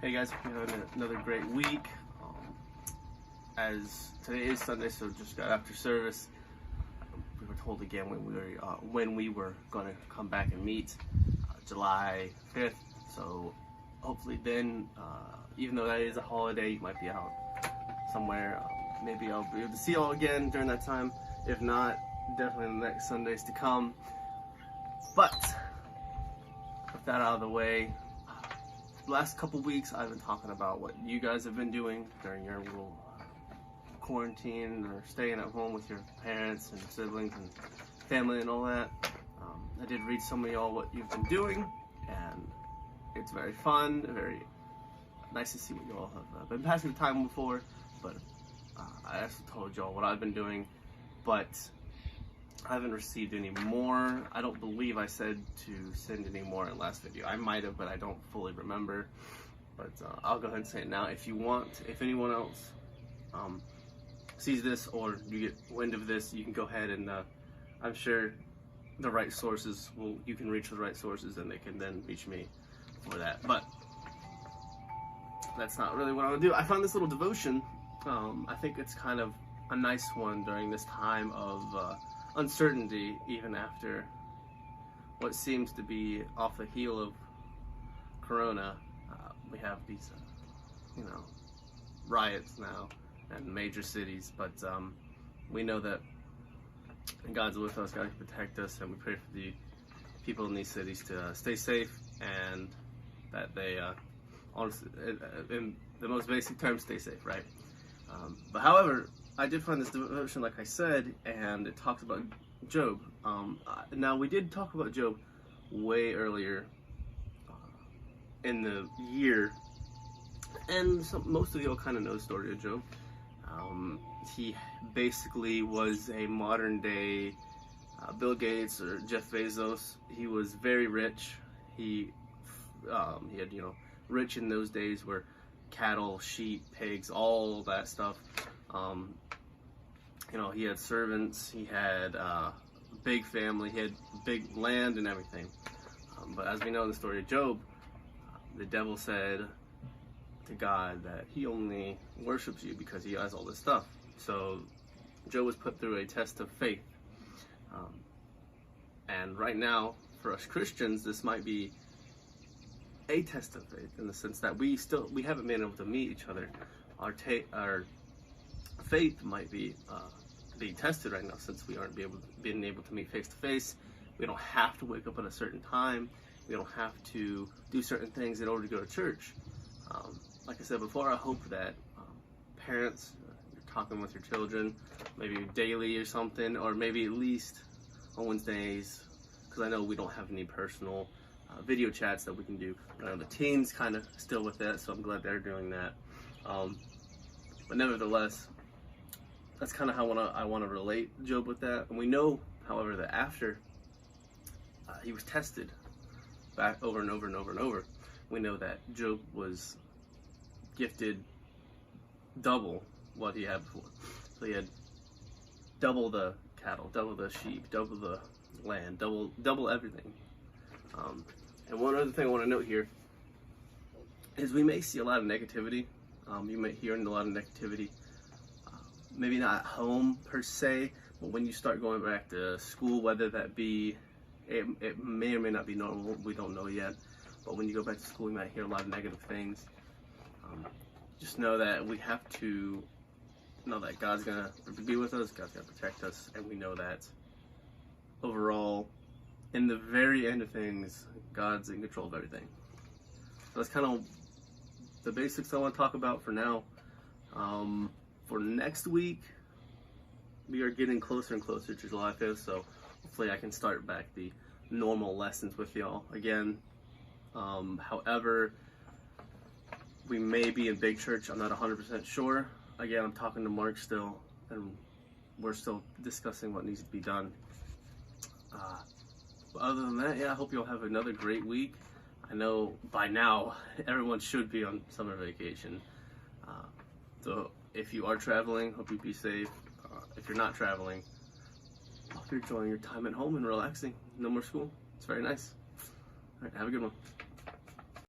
Hey guys, hope you're having another great week. As today is Sunday, so just got after service. We were told again when we were going to come back and meet, July 5th. So hopefully then, even though that is a holiday, you might be out somewhere. Maybe I'll be able to see you all again during that time. If not, definitely in the next Sundays to come. But with that out of the way, last couple weeks I've been talking about what you guys have been doing during your little quarantine or staying at home with your parents and siblings and family and all that. I did read some of y'all what you've been doing, and it's very fun, very nice to see what y'all have been passing the time before. But I also told y'all what I've been doing, but I haven't received any more. I don't believe I said to send any more in last video. I might have, but I don't fully remember. But I'll go ahead and say it now. If you want, if anyone else sees this or you get wind of this, you can go ahead and I'm sure the right sources you can reach the right sources, and they can then reach me for that. But that's not really what I want to do. I found this little devotion. I think it's kind of a nice one during this time of uncertainty, even after what seems to be off the heel of Corona. We have these, riots now in major cities, but we know that God's with us, God can protect us, and we pray for the people in these cities to stay safe, and that they, honestly, in the most basic terms, stay safe, right? But however, I did find this devotion, like I said, and it talks about Job. Now, we did talk about Job way earlier in the year, and most of y'all kind of know the story of Job. He basically was a modern day Bill Gates or Jeff Bezos. He was very rich. He had, rich in those days were cattle, sheep, pigs, all that stuff. He had servants, he had a big family, he had big land and everything. But as we know in the story of Job, the devil said to God that he only worships you because he has all this stuff. So Job was put through a test of faith. And right now, for us Christians, this might be a test of faith, in the sense that we haven't been able to meet each other. Our faith might be being tested right now, since we aren't being able to meet face to face. We don't have to wake up at a certain time. We don't have to do certain things in order to go to church. Like I said before, I hope that parents, you're talking with your children, maybe daily or something, or maybe at least on Wednesdays, because I know we don't have any personal video chats that we can do. I know the teens kind of still with that, so I'm glad they're doing that. But nevertheless, that's kind of how I want to relate Job with that. And we know, however, that after he was tested back over and over and over and over, we know that Job was gifted double what he had before. So he had double the cattle, double the sheep, double the land, double everything. And one other thing I want to note here is we may see a lot of negativity. You may hear a lot of negativity. Maybe not at home per se, but when you start going back to school, whether that be, it may or may not be normal, we don't know yet, but when you go back to school, you might hear a lot of negative things. Just know that we have to know that God's gonna be with us, God's gonna protect us, and we know that overall, in the very end of things, God's in control of everything. So that's kind of the basics I want to talk about for now. For next week, we are getting closer and closer to July 5th, so hopefully I can start back the normal lessons with y'all again. However, we may be in big church, I'm not 100% sure. Again, I'm talking to Mark still, and we're still discussing what needs to be done. But other than that, yeah, I hope you'll have another great week. I know by now, everyone should be on summer vacation. So if you are traveling, hope you be safe. If you're not traveling, hope you're enjoying your time at home and relaxing. No more school. It's very nice. All right, have a good one.